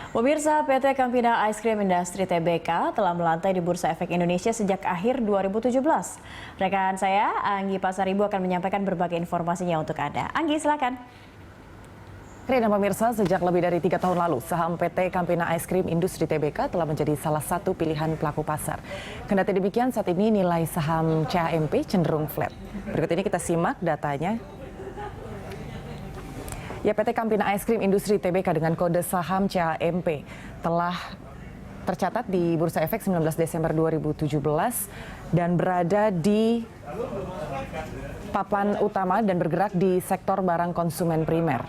Pemirsa, PT Campina Ice Cream Industry Tbk telah melantai di Bursa Efek Indonesia sejak akhir 2017. Rekan saya, Anggi Pasaribu akan menyampaikan berbagai informasinya untuk Anda. Anggi, silakan. Dan pemirsa, sejak lebih dari 3 tahun lalu, saham PT Campina Ice Cream Industry Tbk telah menjadi salah satu pilihan pelaku pasar. Kendati demikian, saat ini nilai saham CAMP cenderung flat. Berikut ini kita simak datanya. Ya, PT Campina Ice Cream Industry Tbk dengan kode saham CAMP telah tercatat di Bursa Efek 19 Desember 2017 dan berada di papan utama dan bergerak di sektor barang konsumen primer.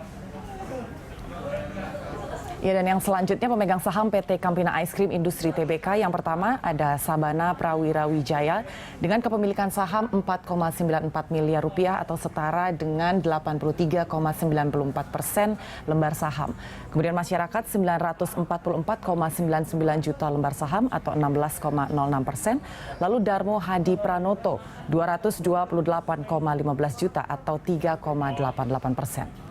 Ya, dan yang selanjutnya pemegang saham PT Campina Ice Cream Industry Tbk yang pertama ada Sabana Prawira Wijaya dengan kepemilikan saham 4,94 miliar rupiah atau setara dengan 83,94% lembar saham. Kemudian masyarakat 944,99 juta lembar saham atau 16,06%. Lalu Darmo Hadi Pranoto 228,15 juta atau 3,88%.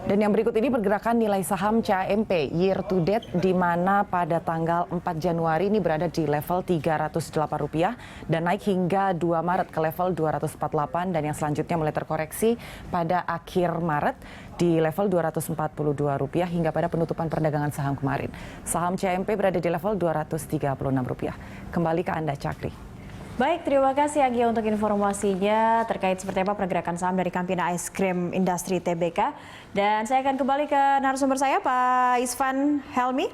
Dan yang berikut ini pergerakan nilai saham CAMP year to date di mana pada tanggal 4 Januari ini berada di level Rp308 dan naik hingga 2 Maret ke level 248 dan yang selanjutnya mulai terkoreksi pada akhir Maret di level Rp242 hingga pada penutupan perdagangan saham kemarin. Saham CAMP berada di level Rp236. Kembali ke Anda, Cakri. Baik, terima kasih Anggi untuk informasinya terkait seperti apa pergerakan saham dari Campina Ice Cream Industry Tbk. Dan saya akan kembali ke narasumber saya, Pak Isvan Helmi.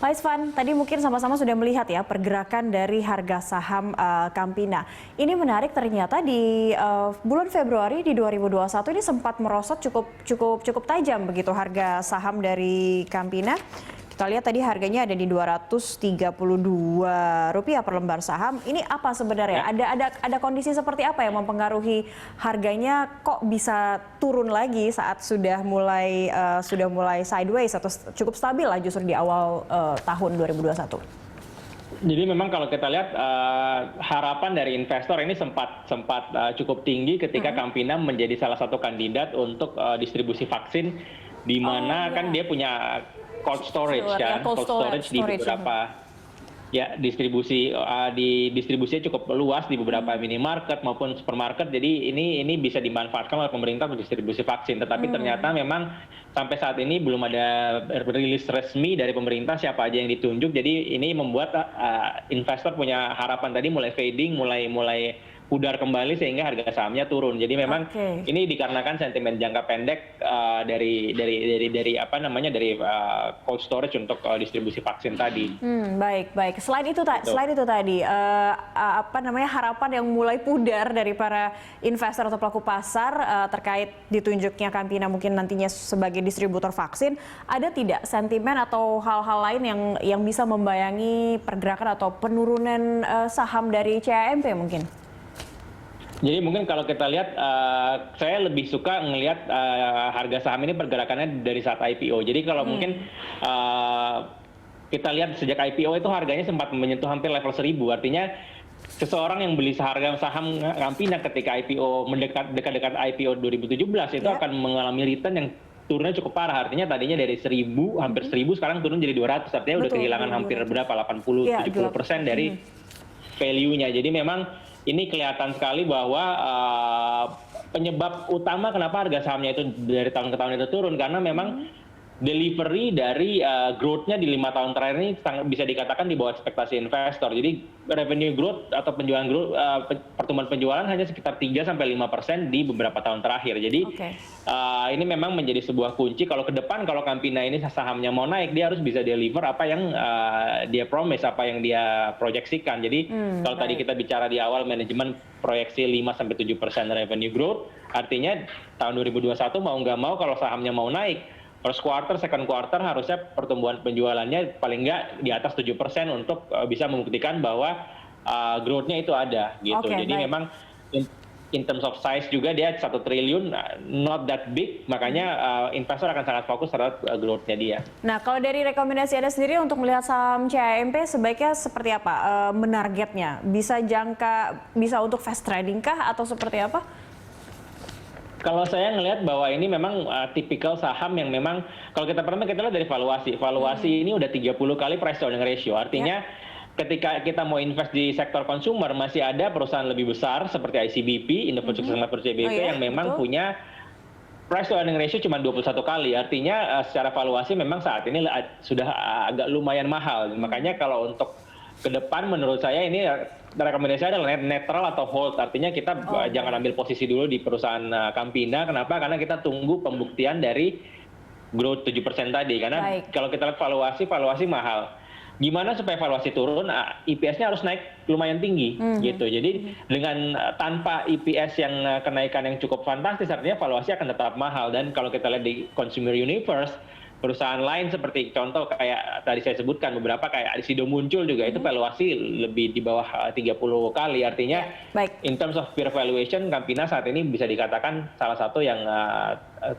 Pak Isvan, tadi mungkin sama-sama sudah melihat ya pergerakan dari harga saham Campina. Ini menarik, ternyata di bulan Februari di 2021 ini sempat merosot cukup tajam begitu harga saham dari Campina. Kita lihat tadi harganya ada di Rp232 per lembar saham. Ini apa sebenarnya? Ada kondisi seperti apa yang mempengaruhi harganya kok bisa turun lagi saat sudah mulai sideways atau cukup stabil lah justru di awal tahun 2021? Jadi memang kalau kita lihat harapan dari investor ini sempat cukup tinggi ketika Campina menjadi salah satu kandidat untuk distribusi vaksin, di mana kan dia punya cold storage kan, cold storage di beberapa distribusinya cukup luas di beberapa minimarket maupun supermarket. Jadi ini bisa dimanfaatkan oleh pemerintah untuk distribusi vaksin. Tetapi ternyata memang sampai saat ini belum ada rilis resmi dari pemerintah siapa aja yang ditunjuk. Jadi ini membuat investor punya harapan tadi mulai fading, mulai pudar kembali sehingga harga sahamnya turun. Jadi memang ini dikarenakan sentimen jangka pendek dari cold storage untuk distribusi vaksin tadi. Baik. Selain itu tadi harapan yang mulai pudar dari para investor atau pelaku pasar terkait ditunjuknya Campina mungkin nantinya sebagai distributor vaksin, ada tidak sentimen atau hal-hal lain yang bisa membayangi pergerakan atau penurunan saham dari CAMP mungkin? Jadi mungkin kalau kita lihat, saya lebih suka ngelihat harga saham ini pergerakannya dari saat IPO. Jadi kalau mungkin kita lihat sejak IPO itu harganya sempat menyentuh hampir level 1.000. Artinya seseorang yang beli harga saham Campina ketika IPO dekat-dekat IPO 2017 itu akan mengalami return yang turunnya cukup parah. Artinya tadinya dari 1.000 hampir 1.000 sekarang turun jadi 200. Artinya udah kehilangan hampir berapa 80-70% dari value-nya. Jadi memang ini kelihatan sekali bahwa penyebab utama kenapa harga sahamnya itu dari tahun ke tahun itu turun karena memang delivery dari growth-nya di 5 tahun terakhir ini bisa dikatakan di bawah ekspektasi investor. Jadi revenue growth atau pertumbuhan penjualan hanya sekitar 3-5% di beberapa tahun terakhir. Jadi ini memang menjadi sebuah kunci kalau ke depan kalau Campina ini sahamnya mau naik dia harus bisa deliver apa yang dia promise, apa yang dia proyeksikan. Jadi kalau tadi kita bicara di awal manajemen proyeksi 5-7% revenue growth, artinya tahun 2021 mau nggak mau kalau sahamnya mau naik first quarter, second quarter harusnya pertumbuhan penjualannya paling nggak di atas 7% untuk bisa membuktikan bahwa growth-nya itu ada gitu. Jadi memang in terms of size juga dia 1 triliun, not that big, makanya investor akan sangat fokus terhadap growth-nya dia. Nah, kalau dari rekomendasi Anda sendiri untuk melihat saham CAMP sebaiknya seperti apa menargetnya? Bisa untuk fast trading kah atau seperti apa? Kalau saya ngelihat bahwa ini memang tipikal saham yang memang kalau kita pertama kita lihat dari valuasi. Valuasi ini udah 30 kali price to earning ratio. Artinya ketika kita mau invest di sektor consumer masih ada perusahaan lebih besar seperti ICBP, Indofood Consumer CBP yang memang punya price to earning ratio cuma 21 kali. Artinya secara valuasi memang saat ini sudah agak lumayan mahal. Makanya kalau untuk ke depan menurut saya ini rekomendasi saya adalah netral atau hold. Artinya kita jangan ambil posisi dulu di perusahaan Campina. Kenapa? Karena kita tunggu pembuktian dari growth 7% tadi. Karena kalau kita lihat valuasi mahal. Gimana supaya valuasi turun? EPS-nya harus naik lumayan tinggi gitu. Jadi dengan tanpa EPS yang kenaikan yang cukup fantastis, artinya valuasi akan tetap mahal. Dan kalau kita lihat di consumer universe, perusahaan lain seperti contoh kayak tadi saya sebutkan beberapa kayak Sido muncul juga itu valuasi lebih di bawah 30 kali. Artinya in terms of peer valuation Campina saat ini bisa dikatakan salah satu yang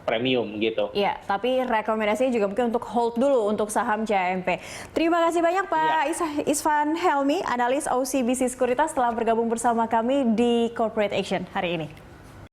premium gitu. Iya, tapi rekomendasinya juga mungkin untuk hold dulu untuk saham JMP. Terima kasih banyak Pak Isvan Helmi, analis OCBC Sekuritas telah bergabung bersama kami di Corporate Action hari ini.